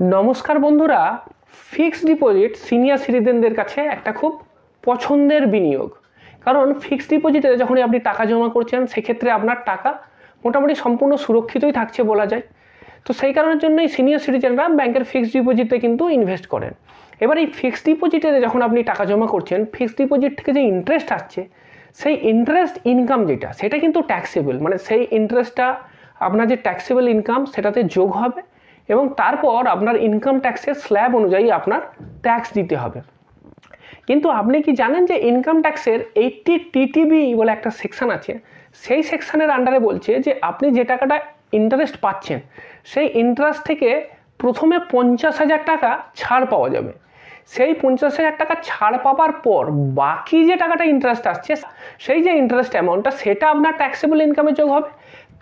নমস্কার বন্ধুরা, fixed deposit senior সিটিজেনদের কাছে একটা খুব পছন্দের বিনিয়োগ। কারণ ফিক্সড ডিপোজিটে যখনই আপনি টাকা জমা করছেন সেক্ষেত্রে আপনার টাকা মোটামুটি সম্পূর্ণ সুরক্ষিতই থাকছে বলা যায়। তো সেই কারণের জন্যই সিনিয়র সিটিজেনরা ব্যাংকের ফিক্সড ডিপোজিটে কিন্তু ইনভেস্ট করেন। এবার এই ফিক্সড ডিপোজিটে যখন আপনি টাকা জমা করছেন, ফিক্সড ডিপোজিট থেকে যে ইন্টারেস্ট আসছে সেই ইন্টারেস্ট ইনকাম যেটা সেটা কিন্তু ট্যাক্সেবল, মানে সেই ইন্টারেস্টটা আপনার যে ট্যাক্সেবল ইনকাম সেটাতে যোগ হবে এবং তারপর আপনার ইনকাম ট্যাক্সের স্ল্যাব অনুযায়ী আপনার ট্যাক্স দিতে হবে। কিন্তু আপনি কি জানেন যে ইনকাম ট্যাক্সের 80 টিটিবি বলে একটা সেকশন আছে, সেই সেকশনের আন্ডারে বলছে যে আপনি যে টাকাটা ইন্টারেস্ট পাচ্ছেন সেই ইন্টারেস্ট থেকে প্রথমে 50,000 টাকা ছাড় পাওয়া যাবে। সেই 50,000 টাকা ছাড় পাওয়ার পর বাকি যে টাকাটা ইন্টারেস্ট আসছে সেই যে ইন্টারেস্ট অ্যামাউন্টটা সেটা আপনার ট্যাক্সেবল ইনকামে যোগ হবে।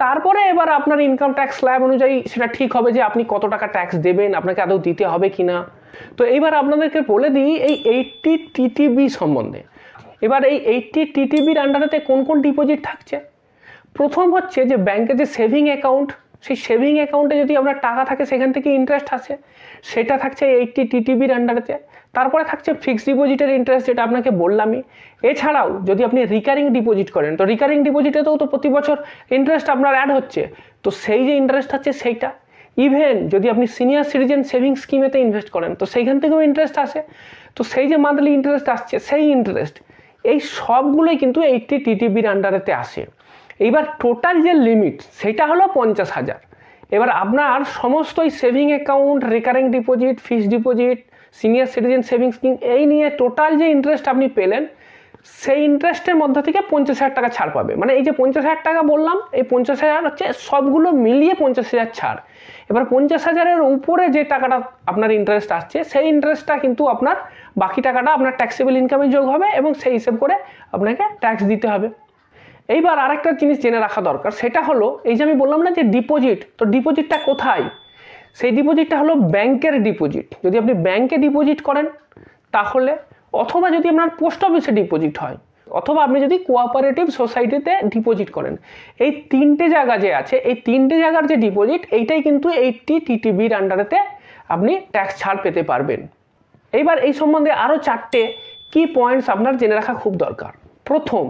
তারপরে এবার আপনার ইনকাম ট্যাক্স স্ল্যাব অনুযায়ী সেটা ঠিক হবে যে আপনি কত টাকা ট্যাক্স দেবেন, আপনাকে আদৌ দিতে হবে কি না। তো এইবার আপনাদেরকে বলে দিই এই 80 টিটিবি সম্বন্ধে। এবার এই 80 টিটিবির আন্ডারেতে কোন কোন ডিপোজিট থাকছে। প্রথম হচ্ছে যে ব্যাংকে যে সেভিং অ্যাকাউন্ট, সেই সেভিং অ্যাকাউন্টে যদি আপনার টাকা থাকে সেখান থেকে ইন্টারেস্ট আসে, সেটা থাকছে 80 টিটিবির আন্ডারেতে। তারপরে থাকছে ফিক্সড ডিপোজিটের ইন্টারেস্ট, যেটা আপনাকে বললামই। এছাড়াও যদি আপনি রিকারিং ডিপোজিট করেন, তো রিকারিং ডিপোজিটেতেও তো প্রতি বছর ইন্টারেস্ট আপনার অ্যাড হচ্ছে, তো সেই যে ইন্টারেস্ট হচ্ছে সেইটা। ইভেন যদি আপনি সিনিয়র সিটিজেন সেভিং স্কিমেতে ইনভেস্ট করেন তো সেইখান থেকেও ইন্টারেস্ট আসে, তো সেই যে মান্থলি ইন্টারেস্ট আসছে সেই ইন্টারেস্ট, এই সবগুলোই কিন্তু 80 টিটিবির আন্ডারেতে আসে। এইবার টোটাল যে লিমিট সেটা হলো 50,000। এবার আপনার সমস্ত এই saving account, recurring deposit, fixed deposit, senior citizen saving scheme, এই নিয়ে টোটাল যে ইন্টারেস্ট আপনি পেলেন সেই ইন্টারেস্টের মধ্যে থেকে 50,000 টাকা ছাড় পাবে। মানে এই যে 50,000 টাকা বললাম, এই 50,000 হচ্ছে সবগুলো মিলিয়ে 50,000 ছাড়। এবার 50,000-এর উপরে যে টাকাটা আপনার ইন্টারেস্ট আসছে সেই ইন্টারেস্টটা কিন্তু আপনার বাকি টাকাটা আপনার ট্যাক্সেবল ইনকামে যোগ হবে এবং সেই হিসেব করে আপনাকে ট্যাক্স দিতে হবে। এইবার আরেকটা জিনিস জেনে রাখা দরকার, সেটা হলো এই যে আমি বললাম না যে ডিপোজিট, তো ডিপোজিটটা কোথায়? সেই ডিপোজিটটা হলো ব্যাংকের ডিপোজিট। যদি আপনি ব্যাংকে ডিপোজিট করেন তাহলে, অথবা যদি আপনার পোস্ট অফিসে ডিপোজিট হয়, অথবা আপনি যদি কোঅপারেটিভ সোসাইটিতে ডিপোজিট করেন, এই তিনটে জায়গা যে আছে, এই তিনটে জায়গার যে ডিপোজিট এইটাই কিন্তু 80 টিটিবির আন্ডারেতে আপনি ট্যাক্স ছাড় পেতে পারবেন। এইবার এই সম্বন্ধে আরও 4টে কি পয়েন্টস আপনার জেনে রাখা খুব দরকার। প্রথম,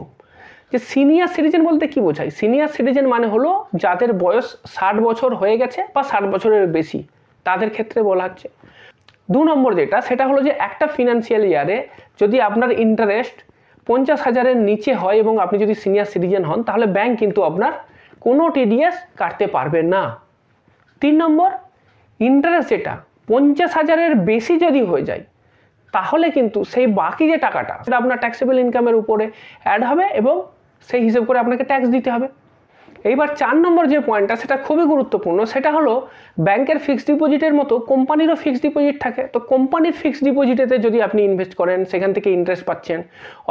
যে সিনিয়র সিটিজেন বলতে কি বোঝায়? সিনিয়র সিটিজেন মানে হলো যাদের বয়স 60 বছর হয়ে গেছে বা 60 বছরের বেশি, তাদের ক্ষেত্রে বলা হচ্ছে। 2 নম্বর যেটা, সেটা হলো যে একটা ফিনান্সিয়াল ইয়ারে যদি আপনার ইন্টারেস্ট 50,000-এর নিচে হয় এবং আপনি যদি সিনিয়র সিটিজেন হন তাহলে ব্যাংক কিন্তু আপনার কোনো টিডিএস কাটতে পারবে না। 3 নম্বর, ইন্টারেস্ট যেটা 50,000-এর বেশি যদি হয়ে যায় তাহলে কিন্তু সেই বাকি যে টাকাটা সেটা আপনার ট্যাক্সেবল ইনকামের উপরে অ্যাড হবে এবং সেই হিসেব করে আপনাকে ট্যাক্স দিতে হবে। এইবার 4 নম্বর যে পয়েন্টটা সেটা খুবই গুরুত্বপূর্ণ, সেটা হলো ব্যাংকের ফিক্সড ডিপোজিটের মতো কোম্পানিরও ফিক্সড ডিপোজিট থাকে। তো কোম্পানির ফিক্সড ডিপোজিটেতে যদি আপনি ইনভেস্ট করেন সেখান থেকে ইন্টারেস্ট পাচ্ছেন,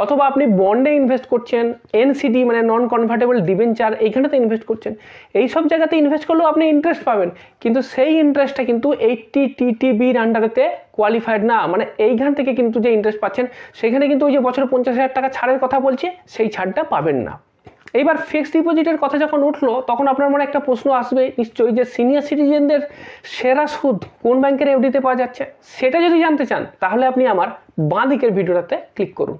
অথবা আপনি বন্ডে ইনভেস্ট করছেন, এনসিডি মানে নন কনভার্টেবল ডিবেঞ্চার, এইখানেতে ইনভেস্ট করছেন, এই সব জায়গাতে ইনভেস্ট করলেও আপনি ইন্টারেস্ট পাবেন, কিন্তু সেই ইন্টারেস্টটা কিন্তু 80 টিটিবির আন্ডারেতে কোয়ালিফাইড না। মানে এইখান থেকে কিন্তু যে ইন্টারেস্ট পাচ্ছেন সেখানে কিন্তু ওই যে বছরে 50,000 টাকা ছাড়ের কথা বলছে সেই ছাড়টা পাবেন না। এইবার ফিক্সড ডিপোজিটের কথা যখন উঠলো তখন আপনার মনে একটা প্রশ্ন আসবে নিশ্চয়ই, যে সিনিয়র সিটিজেনদের সেরা সুদ কোন ব্যাংকের এফডিতে পাওয়া যাচ্ছে। সেটা যদি জানতে চান তাহলে আপনি আমার বাঁ দিকের ভিডিওটাতে ক্লিক করুন।